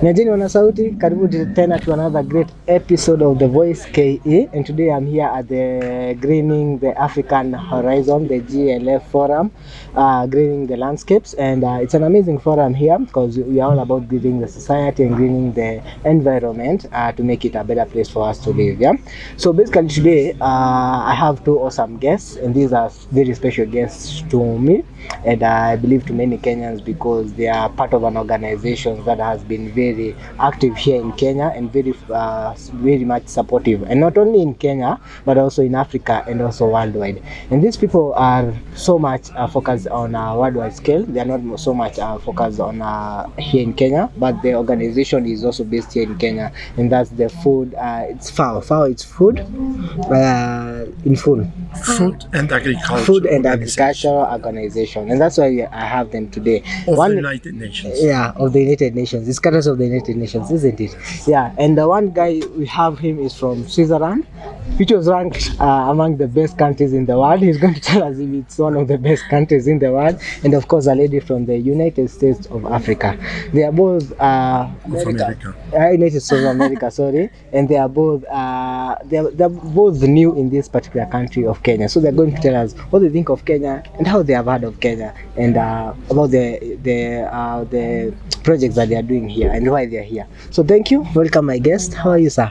Najeni wana sauti, karibu tena to another great episode of The Voice KE, and today I'm here at the Greening the African Horizon, the GLF forum, greening the landscapes, and it's an amazing forum here because we are all about greening the society and greening the environment to make it a better place for us to live. Yeah. So basically today I have two awesome guests, and these are very special guests to me, and I believe to many Kenyans because they are part of an organization that has been very active here in Kenya and very much supportive, and not only in Kenya but also in Africa and also worldwide. And these people are so much focused on a worldwide scale. They are not so much focused on here in Kenya, but the organization is also based here in Kenya, and that's the food. It's FAO. FAO. It's food in full. Food and Agriculture. Food and Agricultural Organization, and that's why I have them today. Of the United Nations. Yeah, of the United Nations. It's kind of the United Nations, isn't it? Yeah, and the one guy we have him is from Switzerland, which was ranked among the best countries in the world. He's going to tell us if it's one of the best countries in the world. And of course, a lady from the United States of Africa. They are both United States of America, sorry, and they are both they're both new in this particular country of Kenya. So they're going to tell us what they think of Kenya and how they have heard of Kenya, and about the projects that they are doing here and why they are here. So thank you. Welcome, my guest. How are you, sir?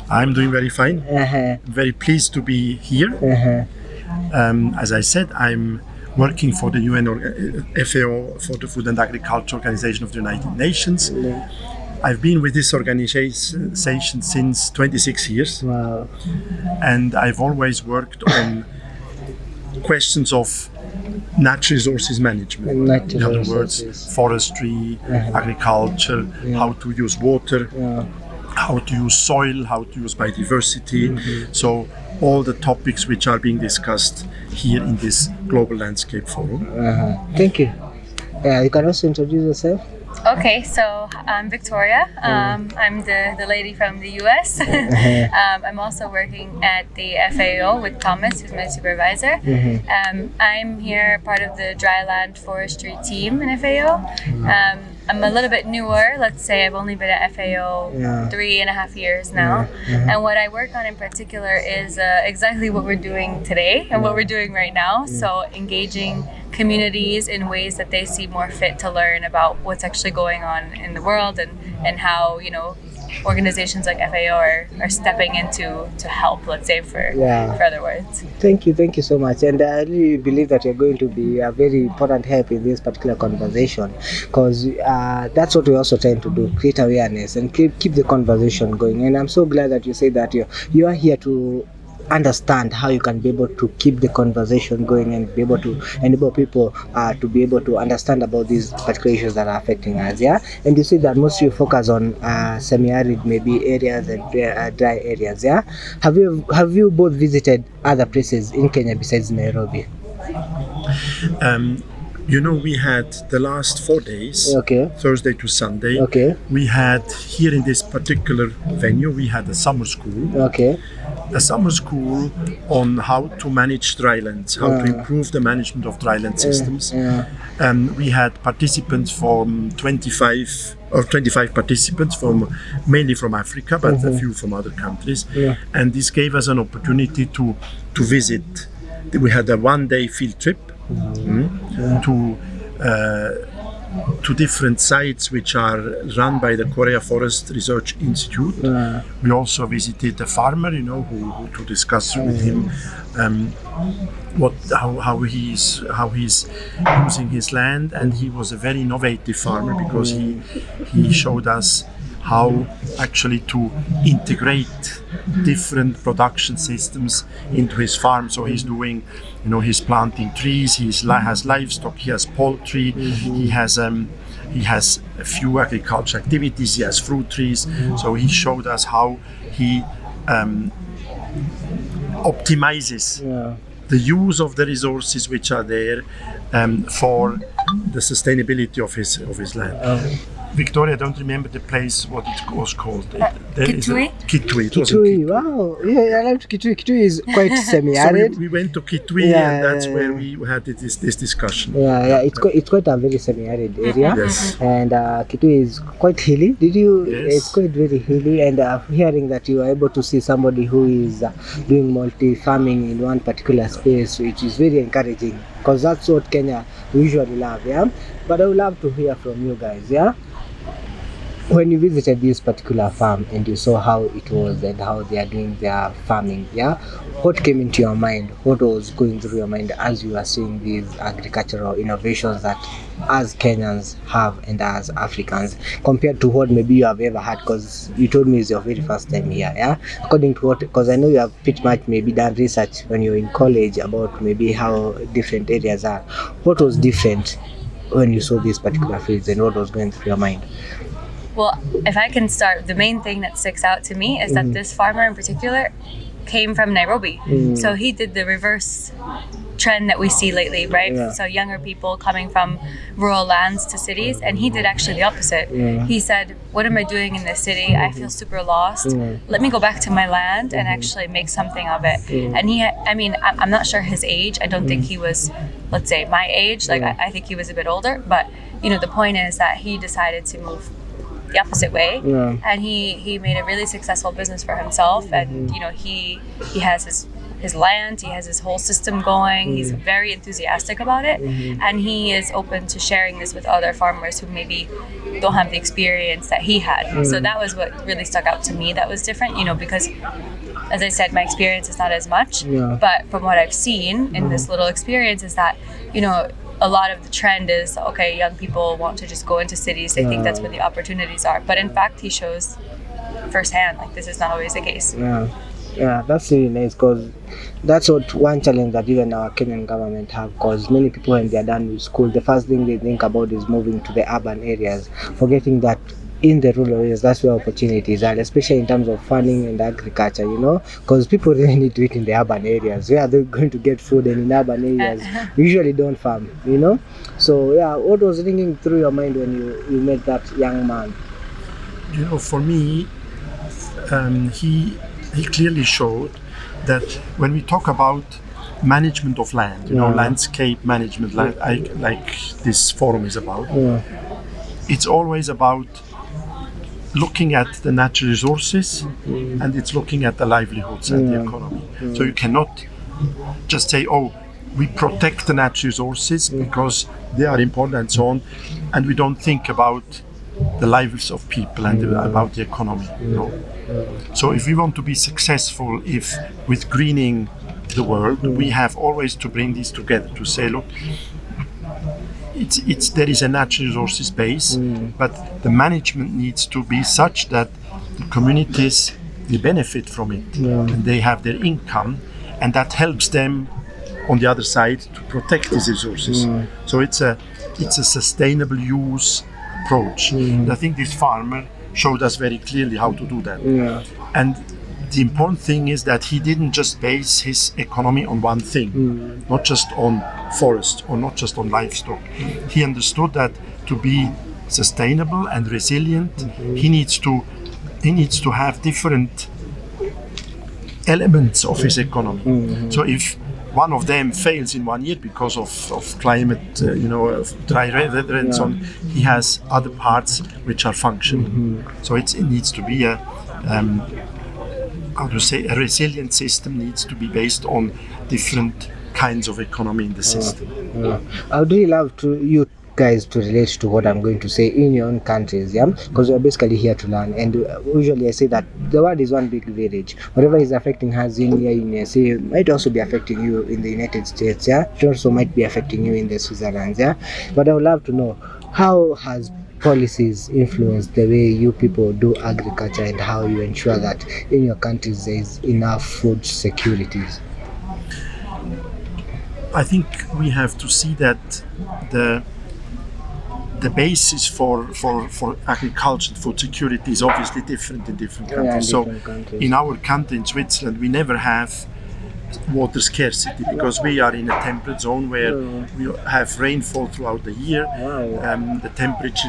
I'm doing very fine. Very pleased to be here. As I said, I'm working for the UN FAO, for the Food and Agriculture Organization of the United Nations. I've been with this organization since 26 years. Wow. And I've always worked on questions of natural resources management. In other words, forestry, agriculture, how to use water, how to use soil, how to use biodiversity. So all the topics which are being discussed here in this global landscape forum. Thank you. You can also introduce yourself. Okay, so I'm Victoria. I'm the lady from the US. I'm also working at the FAO with Thomas, who's my supervisor. I'm here part of the dryland forestry team in FAO. I'm a little bit newer, let's say I've only been at FAO 3.5 years now. And what I work on in particular is exactly what we're doing today and what we're doing right now. So engaging communities in ways that they see more fit to learn about what's actually going on in the world, and how, you know, organizations like FAO are stepping into to help, let's say, for other words. Thank you so much, and I really believe that you're going to be a very important help in this particular conversation, because that's what we're also trying to do, create awareness and keep the conversation going. And I'm so glad that you say that you are here to understand how you can be able to keep the conversation going and be able to enable people to be able to understand about these particular issues that are affecting us. Yeah, and you see that most you focus on semi-arid maybe areas and dry areas. Yeah, have you both visited other places in Kenya besides Nairobi? You know, we had the last 4 days, Thursday to Sunday. We had here in this particular venue, we had a summer school. A summer school on how to manage drylands, how to improve the management of dryland systems. We had participants from 25 participants mainly from Africa, but a few from other countries. And this gave us an opportunity to visit. We had a one-day field trip to different sites which are run by the Korea Forest Research Institute. We also visited a farmer, you know, who to discuss with him how he's using his land, and he was a very innovative farmer because he showed us how actually to integrate different production systems into his farm. So he's doing, you know, he's planting trees, he has livestock, he has poultry, he has a few agriculture activities, he has fruit trees. So he showed us how he optimizes the use of the resources which are there for the sustainability of his land. Victoria, I don't remember the place, what it was called. Kitui? Kitui. Wow. Yeah, I loved Kitui. Kitui is quite semi-arid. So we went to Kitui, and that's where we had this discussion. Yeah. It's quite a very semi-arid area. Yes. And Kitui is quite hilly. Yes. It's quite very hilly. And hearing that you are able to see somebody who is doing multi-farming in one particular space, which is very encouraging, because that's what Kenya usually love. Yeah. But I would love to hear from you guys. Yeah. When you visited this particular farm and you saw how it was and how they are doing their farming, what came into your mind? What was going through your mind as you are seeing these agricultural innovations that as Kenyans have and as Africans, compared to what maybe you have ever had? Because you told me it's your very first time here, According to what, because I know you have pretty much maybe done research when you're in college about maybe how different areas are. What was different when you saw these particular fields, and what was going through your mind? Well, if I can start, the main thing that sticks out to me is that this farmer in particular came from Nairobi. So he did the reverse trend that we see lately, right? Yeah. So younger people coming from rural lands to cities, and he did actually the opposite. He said, what am I doing in this city? I feel super lost. Let me go back to my land and actually make something of it. And I'm not sure his age. I don't think he was, let's say, my age. I think he was a bit older. But, the point is that he decided to move the opposite way, and he made a really successful business for himself, and he has his land, he has his whole system going. He's very enthusiastic about it, and he is open to sharing this with other farmers who maybe don't have the experience that he had. So that was what really stuck out to me. That was different, because as I said, my experience is not as much, but from what I've seen in this little experience is that a lot of the trend is, okay, young people want to just go into cities. They think that's where the opportunities are. But in fact, he shows firsthand, this is not always the case. Yeah, that's really nice, because that's what one challenge that even our Kenyan government have, because many people when they are done with school, the first thing they think about is moving to the urban areas, forgetting that in the rural areas, that's where opportunities are, especially in terms of farming and agriculture, because people really need to eat in the urban areas. Where are they going to get food? And in urban areas, we usually don't farm, So, what was ringing through your mind when you met that young man? For me, he clearly showed that when we talk about management of land, landscape management, like this forum is about, it's always about looking at the natural resources, and it's looking at the livelihoods and the economy. So you cannot just say, we protect the natural resources because they are important and so on, and we don't think about the lives of people and about the economy. So if we want to be successful with greening the world, we have always to bring these together to say, look, there is a natural resources base, but the management needs to be such that the communities, they benefit from it, and they have their income, and that helps them on the other side to protect these resources. So it's a sustainable use approach. And I think this farmer showed us very clearly how to do that. And the important thing is that he didn't just base his economy on one thing, not just on forest or not just on livestock. He understood that to be sustainable and resilient, he needs to have different elements of his economy. So if one of them fails in 1 year because of climate, of dry weather and so on, he has other parts which are functioning. So it needs to be a resilient system needs to be based on different kinds of economy in the system. I would really love you guys to relate to what I'm going to say in your own countries, because we're basically here to learn. And usually I say that the world is one big village. Whatever is affecting us in here in USA might also be affecting you in the United States, It also might be affecting you in the Switzerland, But I would love to know, how has policies influence the way you people do agriculture, and how you ensure that in your countries there is enough food securities? I think we have to see that the basis for agriculture, food security is obviously different in different countries. Countries. In our country, in Switzerland, we never have water scarcity, because we are in a temperate zone where we have rainfall throughout the year. The temperature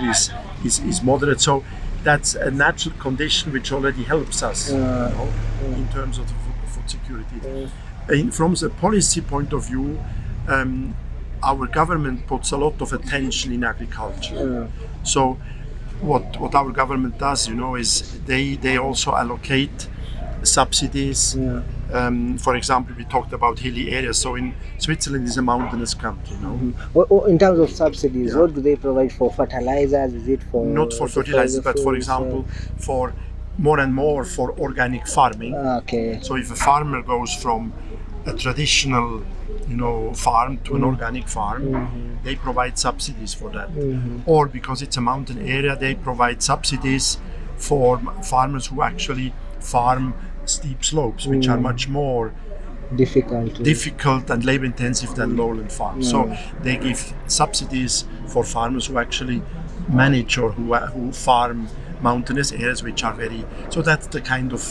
is moderate, so that's a natural condition which already helps us in terms of the food security. From the policy point of view, our government puts a lot of attention in agriculture. So what our government does, is they also allocate subsidies. For example, we talked about hilly areas. So in Switzerland is a mountainous country. In terms of subsidies, what do they provide for fertilizers? Is it for not for fertilizers, but for example, for more and more for organic farming. So if a farmer goes from a traditional farm to an organic farm, they provide subsidies for that. Or because it's a mountain area, they provide subsidies for farmers who actually farm steep slopes, which are much more difficult and labor intensive than lowland farms. So they give subsidies for farmers who actually manage or who farm mountainous areas, which are very. So that's the kind of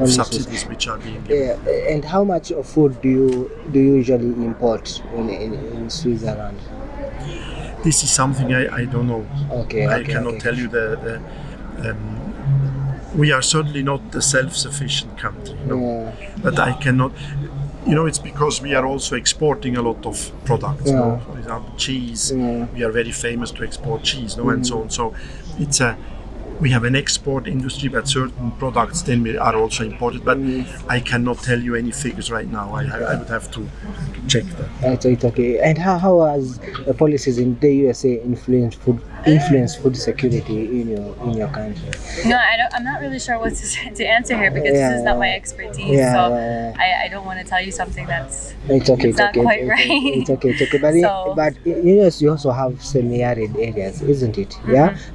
subsidies which are being given. And how much of food do you usually import in Switzerland? This is something I don't know. I cannot tell you we are certainly not a self-sufficient country, but I cannot. It's because we are also exporting a lot of products. For example, cheese. We are very famous to export cheese, and so on. So we have an export industry, but certain products then are also imported. But I cannot tell you any figures right now. I would have to check that. It's okay. And how has the policies in the USA influenced food security in your country? No, I'm not really sure what to answer here, because this is not my expertise. I don't want to tell you something that's not quite right. It's okay. But you also have semi-arid areas, isn't it?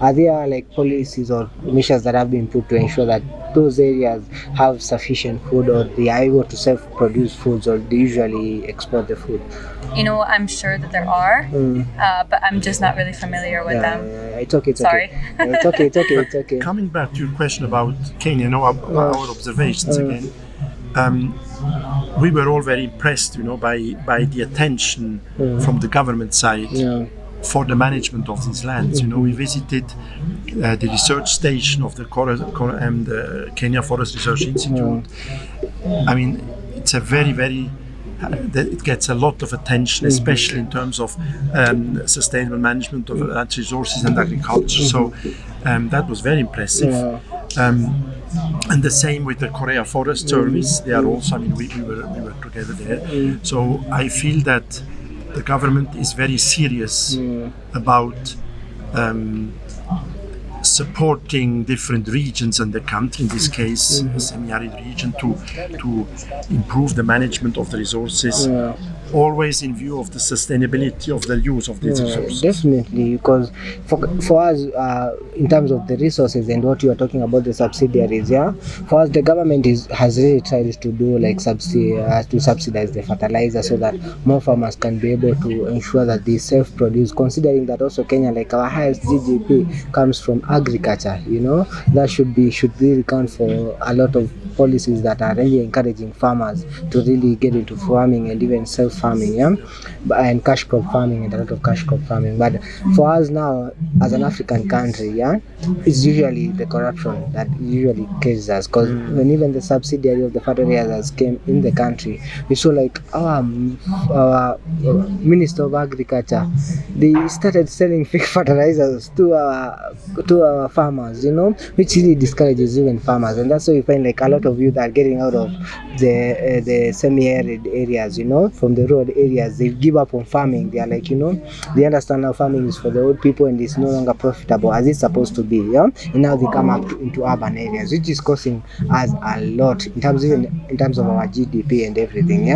Are there like policies or measures that have been put to ensure that those areas have sufficient food, or they are able to self-produce foods, or they usually export the food? I'm sure that there are, but I'm just not really familiar with them. It's okay. Sorry. It's okay. Coming back to your question about Kenya, our observations again, we were all very impressed, by the attention from the government side for the management of these lands. We visited the research station of the Kenya Forest Research Institute. I mean, it's a very, very it gets a lot of attention, especially in terms of sustainable management of land resources and agriculture. So that was very impressive. And the same with the Korea Forest Service. They are also. We were together there. So I feel that the government is very serious about supporting different regions in the country, in this case the semi-arid region, to improve the management of the resources, always in view of the sustainability of the use of these resources. Definitely, because for us, in terms of the resources and what you are talking about, the subsidiaries, for us the government has really tried to do like to subsidize the fertilizer so that more farmers can be able to ensure that they self-produce, considering that also Kenya, like our highest GDP comes from agriculture. That should really count for a lot of policies that are really encouraging farmers to really get into farming and even self-farming, and cash crop farming, and a lot of cash crop farming. But for us now, as an African country, it's usually the corruption that usually kills us. Because when even the subsidiary of the fertilizers came in the country, we saw like our Minister of Agriculture, they started selling fake fertilizers to our farmers, which really discourages even farmers. And that's why you find like a lot of youth are getting out of the semi-arid areas, from the rural areas. They give up on farming. They are like, they understand now farming is for the old people and it's no longer profitable as it's supposed to be, and now they come up into urban areas, which is costing us a lot in terms of our GDP and everything,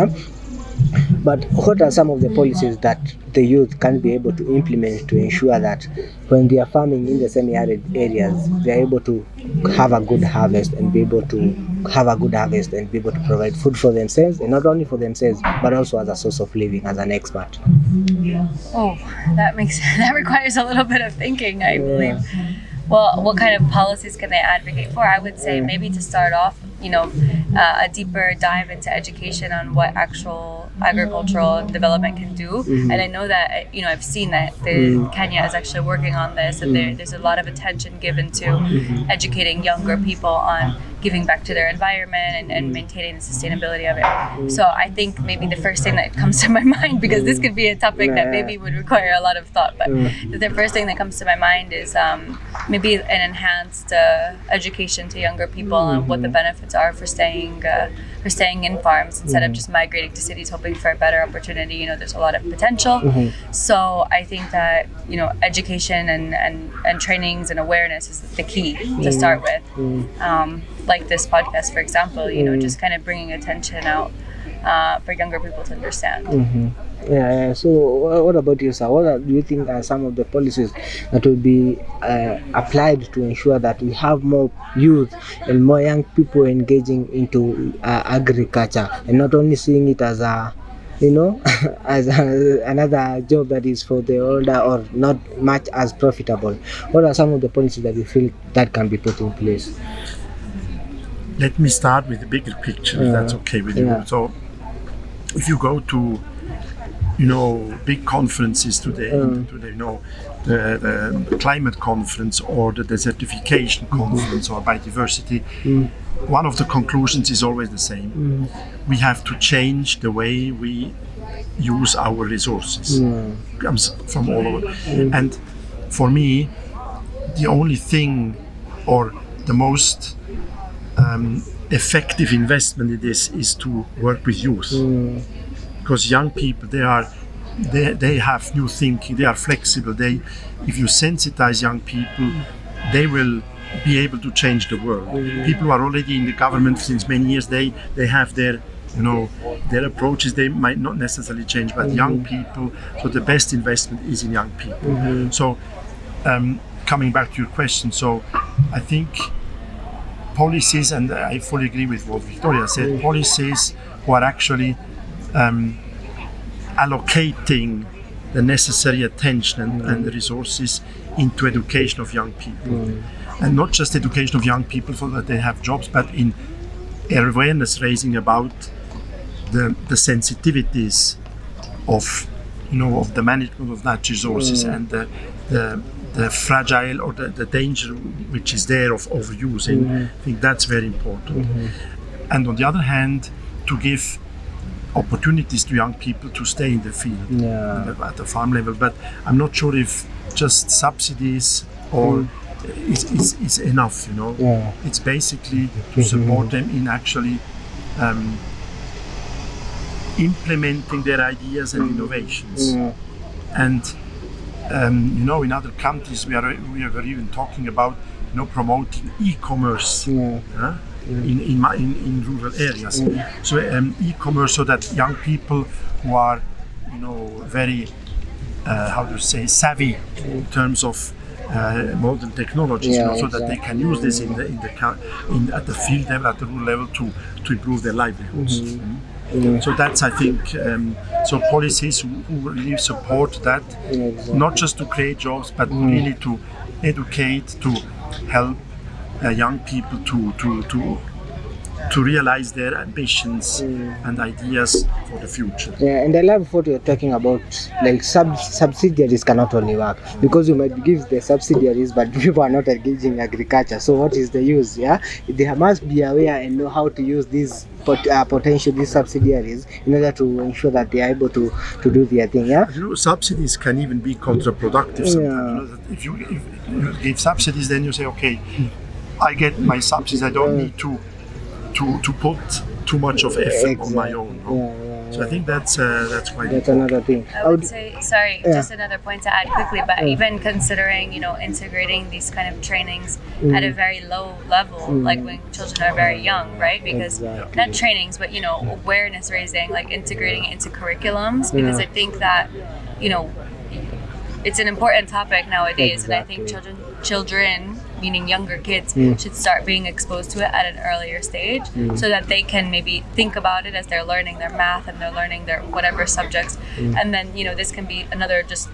But what are some of the policies that the youth can be able to implement to ensure that when they are farming in the semi-arid areas, they are able to have a good harvest and be able to provide food for themselves, and not only for themselves, but also as a source of living, as an expert? Oh, that requires a little bit of thinking, I believe. Well, what kind of policies can they advocate for? I would say maybe to start off, a deeper dive into education on what actual agricultural development can do. And I know that I've seen that Kenya is actually working on this, and there's a lot of attention given to educating younger people on giving back to their environment and maintaining the sustainability of it. So I think maybe the first thing that comes to my mind, because this could be a topic that maybe would require a lot of thought, but the first thing that comes to my mind is maybe an enhanced education to younger people on what the benefits are for staying in farms instead of just migrating to cities hoping for a better opportunity. There's a lot of potential. So I think that education and trainings and awareness is the key to start with. Like this podcast, for example, just kind of bringing attention out for younger people to understand. So what about you, sir? What do you think are some of the policies that will be applied to ensure that we have more youth and more young people engaging into agriculture and not only seeing it as as another job that is for the older or not much as profitable? What are some of the policies that you feel that can be put in place? Let me start with the bigger picture, if that's okay with you. So, if you go to, big conferences today, the climate conference or the desertification conference or biodiversity, one of the conclusions is always the same. We have to change the way we use our resources. Comes from all over. And for me, the only thing or the most effective investment in this is to work with youth, because young people they have new thinking, they are flexible. If you sensitize young people, they will be able to change the world. People who are already in the government since many years, they have their their approaches, they might not necessarily change, but young people, so the best investment is in young people. So coming back to your question, so I think policies, and I fully agree with what Victoria said, policies who are actually allocating the necessary attention and the resources into education of young people. And not just education of young people so that they have jobs, but in awareness raising about the sensitivities of the management of natural resources and the fragile or the danger which is there of overusing. I think that's very important. And on the other hand, to give opportunities to young people to stay in the field at the farm level. But I'm not sure if just subsidies or is enough. It's basically to support them in actually implementing their ideas and innovations. And in other countries we are even talking about promoting e-commerce in rural areas. So e-commerce, so that young people who are very savvy in terms of modern technologies, so that they can use this at the field level, at the rural level, to improve their livelihoods. So that's, I think, so policies who really support that, not just to create jobs, but really to educate, to help young people to realize their ambitions and ideas for the future. And I love what you're talking about, like subsidiaries cannot only work, because you might give the subsidiaries but people are not engaging in agriculture, so what is the use? They must be aware and know how to use these these subsidiaries in order to ensure that they are able to do their thing. Subsidies can even be counterproductive sometimes. If you give subsidies, then you say, okay, I get my subsidies, I don't need to put too much of effort on my own. So I think that's quite that's another thing. I would say, just another point to add quickly, but even considering, integrating these kind of trainings at a very low level, like when children are very young, right? Because not trainings, but, awareness raising, like integrating it into curriculums, because I think that, it's an important topic nowadays, and I think children, meaning younger kids, should start being exposed to it at an earlier stage, so that they can maybe think about it as they're learning their math and they're learning their whatever subjects, and then this can be another just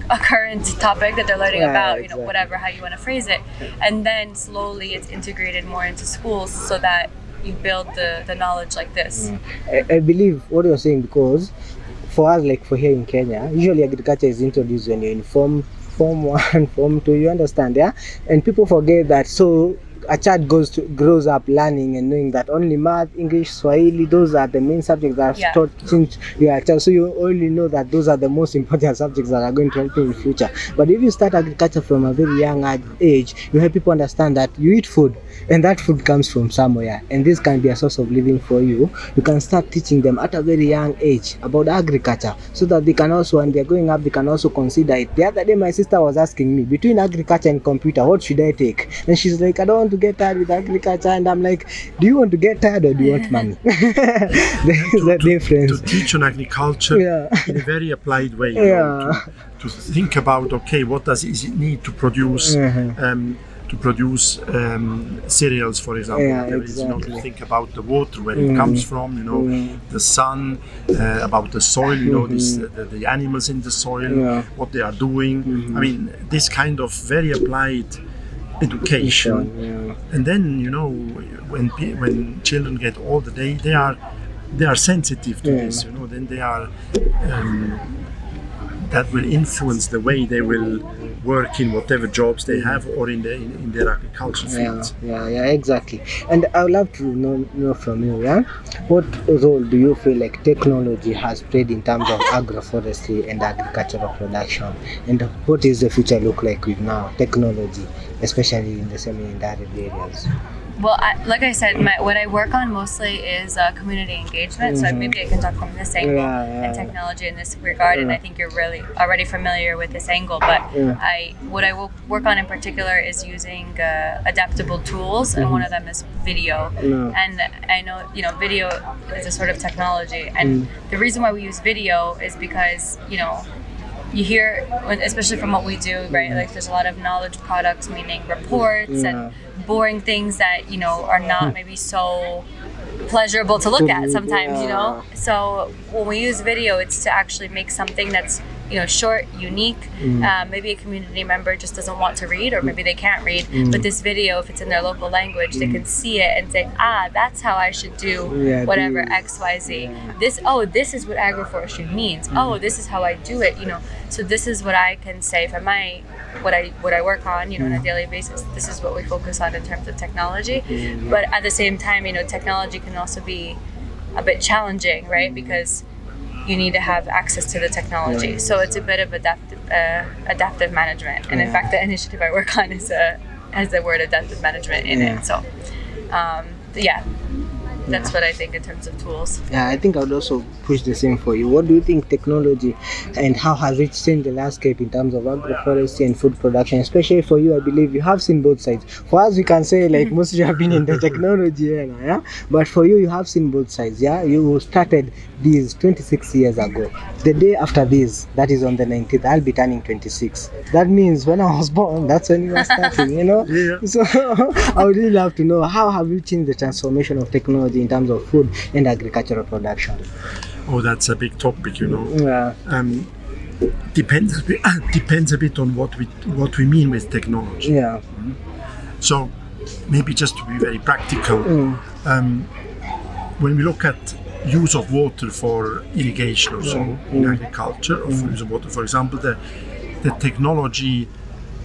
a current topic that they're learning about, whatever, how you want to phrase it, and then slowly it's integrated more into schools, so that you build the knowledge like this. I believe what you're saying, because for us, like for here in Kenya, usually agriculture is introduced when you're in form 1, form 2, you understand, yeah? And people forget that. So a child grows up learning and knowing that only math, English, Swahili, those are the main subjects that are taught since you are a child. So you only know that those are the most important subjects that are going to help you in the future. But if you start agriculture from a very young age, you help people understand that you eat food, and that food comes from somewhere, and this can be a source of living for you. You can start teaching them at a very young age about agriculture, so that they can also, when they're growing up, they can also consider it. The other day my sister was asking me, between agriculture and computer, what should I take? And she's like, I don't want to get tired with agriculture. And I'm like, do you want to get tired or do you want money? There's a difference. To teach on agriculture in a very applied way, you know, to think about, okay, what does it need to produce cereals, for example. You know, to think about the water, where it comes from, you know, the sun, about the soil, you know, the animals in the soil, what they are doing. I mean, this kind of very applied education. And then, you know, when children get older, they are sensitive to this, you know, then they are that will influence the way they will work in whatever jobs they have, or in their agriculture fields. Yeah, exactly. And I would love to know from you, what role do you feel like technology has played in terms of agroforestry and agricultural production, and what is the future look like with now technology, especially in the semi-arid areas? Well, like I said, what I work on mostly is community engagement. So maybe I can talk from this angle and technology in this regard. And I think you're really already familiar with this angle. But what I will work on in particular is using adaptable tools, and one of them is video. And I know, you know, video is a sort of technology. And the reason why we use video is because, you know, you hear, especially from what we do, right? Like there's a lot of knowledge products, meaning reports and boring things that, you know, are not maybe so pleasurable to look at sometimes, you know? So when we use video, it's to actually make something that's, you know, short, unique. Maybe a community member just doesn't want to read, or maybe they can't read. But this video, if it's in their local language, they can see it and say, that's how I should do whatever X, Y, Z. This is what agroforestry means. This is how I do it. You know, so this is what I can say for what I work on. You know, on a daily basis. This is what we focus on in terms of technology. But at the same time, you know, technology can also be a bit challenging, right? Because you need to have access to the technology. So it's a bit of adaptive management. And in fact, the initiative I work on has the word adaptive management in it. So that's what I think in terms of tools. Yeah, I think I would also push the same for you. What do you think technology and how has it changed the landscape in terms of agroforestry and food production? Especially for you, I believe you have seen both sides. For us, we can say like most of you have been in the technology, but for you, you have seen both sides. You started these 26 years ago. The day after this, that is on the 19th, I'll be turning 26. That means when I was born, that's when you were starting, you know? So I would really love to know, how have you changed the transformation of technology in terms of food and agricultural production? Oh, that's a big topic, you know. Depends a bit on what we mean with technology. So maybe just to be very practical, when we look at use of water for irrigation or so in agriculture, or for use of water, for example, the technology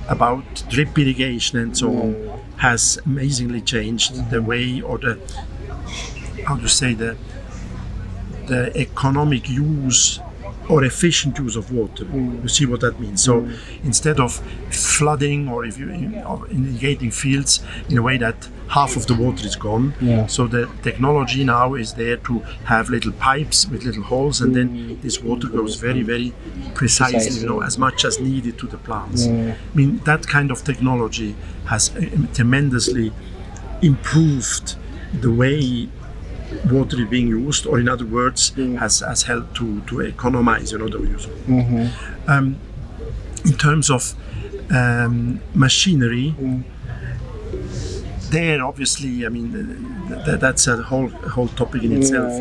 about drip irrigation and so on has amazingly changed the way, or the economic use or efficient use of water. You see what that means. So instead of flooding or irrigating fields in a way that half of the water is gone, so the technology now is there to have little pipes with little holes, and then this water goes very, very precisely, you know, as much as needed to the plants. I mean, that kind of technology has tremendously improved the way water is being used, or in other words, has helped to economize, you know, the use. In terms of machinery, there obviously, I mean, that's a whole topic in itself.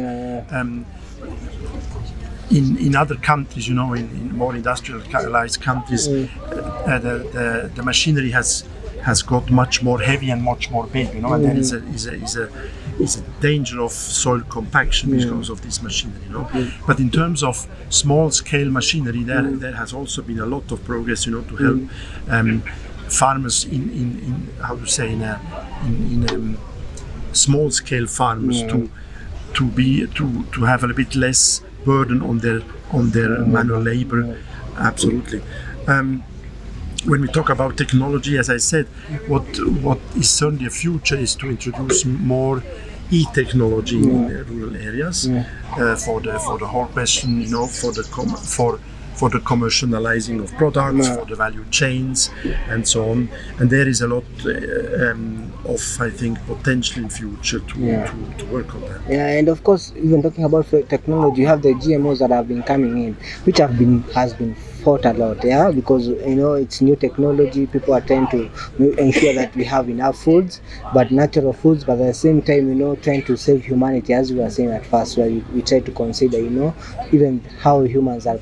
In other countries, you know, in more industrialized countries, the machinery has has got much more heavy and much more big, and there is a danger of soil compaction because of this machinery, But in terms of small-scale machinery, there has also been a lot of progress, to help farmers in how to say in small-scale farmers to have a bit less burden on their manual labor. Absolutely. When we talk about technology, as I said, what is certainly a future is to introduce more e-technology in the rural areas for the whole question, for the commercializing of products, for the value chains, and so on. And there is a lot of, I think, potential in future to work on that. Yeah, and of course, even talking about technology, you have the GMOs that have been coming in, which has been fought a lot, because it's new technology. People are trying to ensure that we have enough foods, but natural foods, but at the same time, trying to save humanity, as we were saying at first, where we try to consider, even how humans are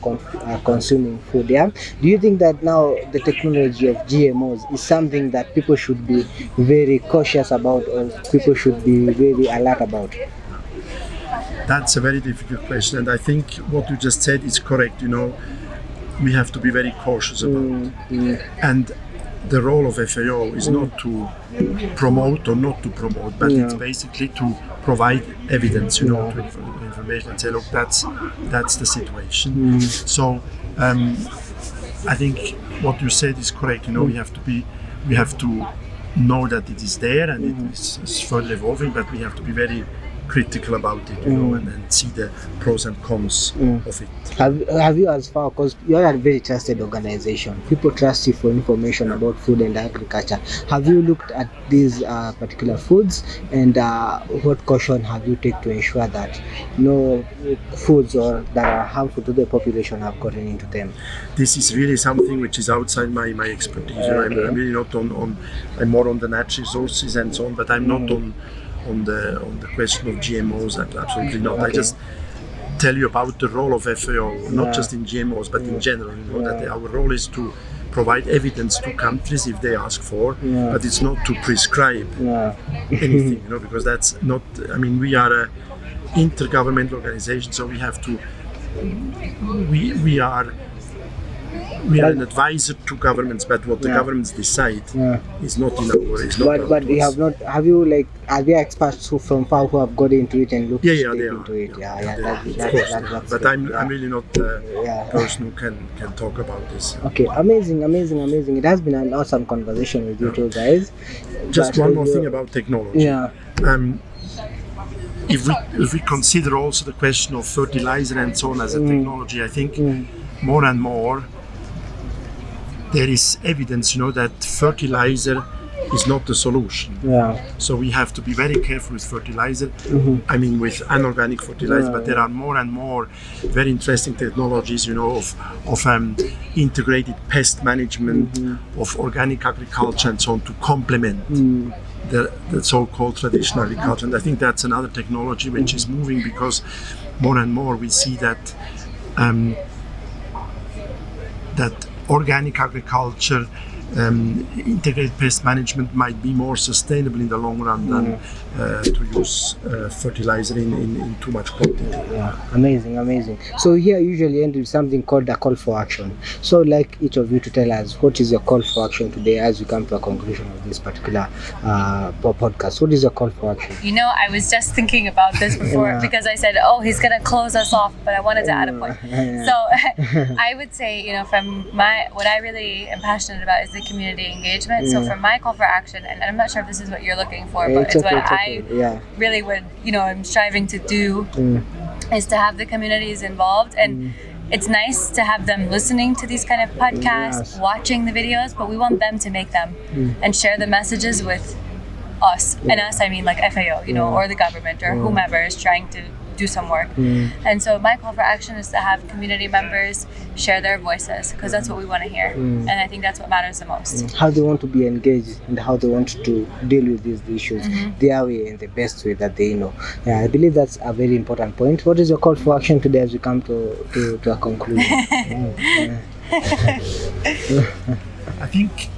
consuming food. Do you think that now the technology of GMOs is something that people should be very cautious about, or people should be very alert about? That's a very difficult question, and I think what you just said is correct. We have to be very cautious about it. And the role of FAO is not to promote or not to promote, but it's basically to provide evidence, to information and say, look, that's the situation. So I think what you said is correct. We have to know that it is there and it is further evolving, but we have to be very critical about it, and see the pros and cons of it. Have you, as far, because you are a very trusted organization, people trust you for information about food and agriculture. Have you looked at these particular foods, and what caution have you taken to ensure that no foods or that are harmful to the population have gotten into them? This is really something which is outside my expertise. I'm really not I'm more on the natural resources and so on, but I'm not on the question of GMOs. Absolutely not. I just tell you about the role of FAO, not just in GMOs, but in general. That our role is to provide evidence to countries if they ask for, but it's not to prescribe anything. Because that's not. We are an intergovernmental organization, so we have to. We are an advisor to governments, but what the governments decide is not in our. Is not. But you have not. Have you are there experts from FAO who have got into it and looked into it? But I'm really not the person who can talk about this. Okay, amazing. It has been an awesome conversation with you two guys. Just one more thing about technology. If we consider also the question of fertilizer and so on as a technology, I think more and more there is evidence, that fertilizer is not the solution. So we have to be very careful with fertilizer. With anorganic fertilizer, but there are more and more very interesting technologies, of integrated pest management, of organic agriculture and so on to complement the so-called traditional agriculture. And I think that's another technology which is moving, because more and more we see that that organic agriculture, integrated pest management might be more sustainable in the long run than to use fertilizer in too much quantity. Amazing. So here usually end with something called a call for action. So like each of you to tell us, what is your call for action today as we come to a conclusion of this particular podcast? What is your call for action? I was just thinking about this before because I said, he's going to close us off, but I wanted to add a point. So I would say, from what I really am passionate about is the community engagement. So for my call for action, and I'm not sure if this is what you're looking for, but it's what I really would, I'm striving to do, is to have the communities involved. And it's nice to have them listening to these kind of podcasts, watching the videos, but we want them to make them and share the messages with us. And us, I mean like FAO, or the government or whomever is trying to do some work. And so my call for action is to have community members share their voices, because that's what we want to hear. And I think that's what matters the most. How they want to be engaged and how they want to deal with these issues their way and the best way that they know. I believe that's a very important point. What is your call for action today as we come to a conclusion? I think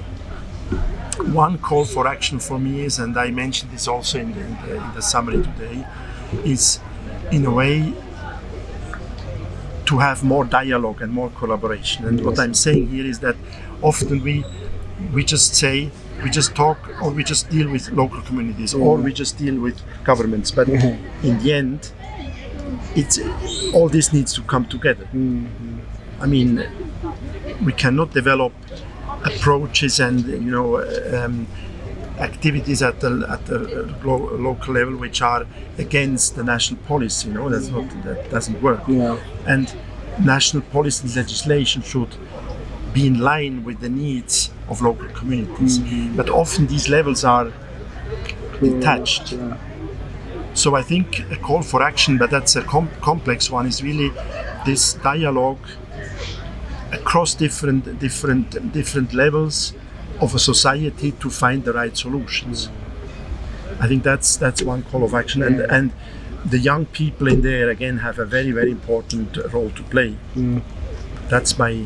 one call for action for me is, and I mentioned this also in the summary today, is in a way to have more dialogue and more collaboration. And what I'm saying here is that often we just say, we just talk, or we just deal with local communities, or we just deal with governments. But in the end, it's all this needs to come together. I mean, we cannot develop approaches and activities at the local level which are against the national policy. That doesn't work. And national policy legislation should be in line with the needs of local communities. But often these levels are detached. So I think a call for action, but that's a complex one, is really this dialogue across different levels of a society to find the right solutions. I think that's one call of action, and the young people in there again have a very, very important role to play. That's my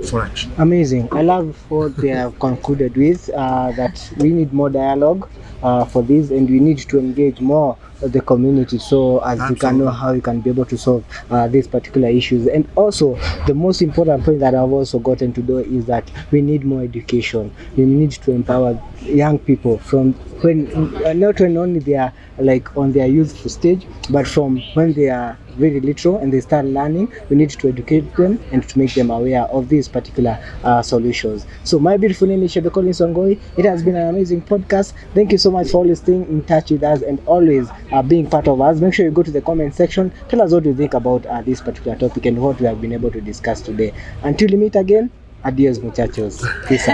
for action. Amazing. I love what they have concluded with, that we need more dialogue for this, and we need to engage more the community, so as you can know how you can be able to solve these particular issues. And also the most important point that I've also gotten to do is that we need more education. We need to empower young people from not when only they are like on their youthful stage, but from when they are very little and they start learning. We need to educate them and to make them aware of these particular solutions. So my beautiful name is Shebe Collins Ongoi. It has been an amazing podcast. Thank you so much for always staying in touch with us and always being part of us. Make sure you go to the comment section, tell us what you think about this particular topic and what we have been able to discuss today. Until we meet again, adios muchachos. Peace out.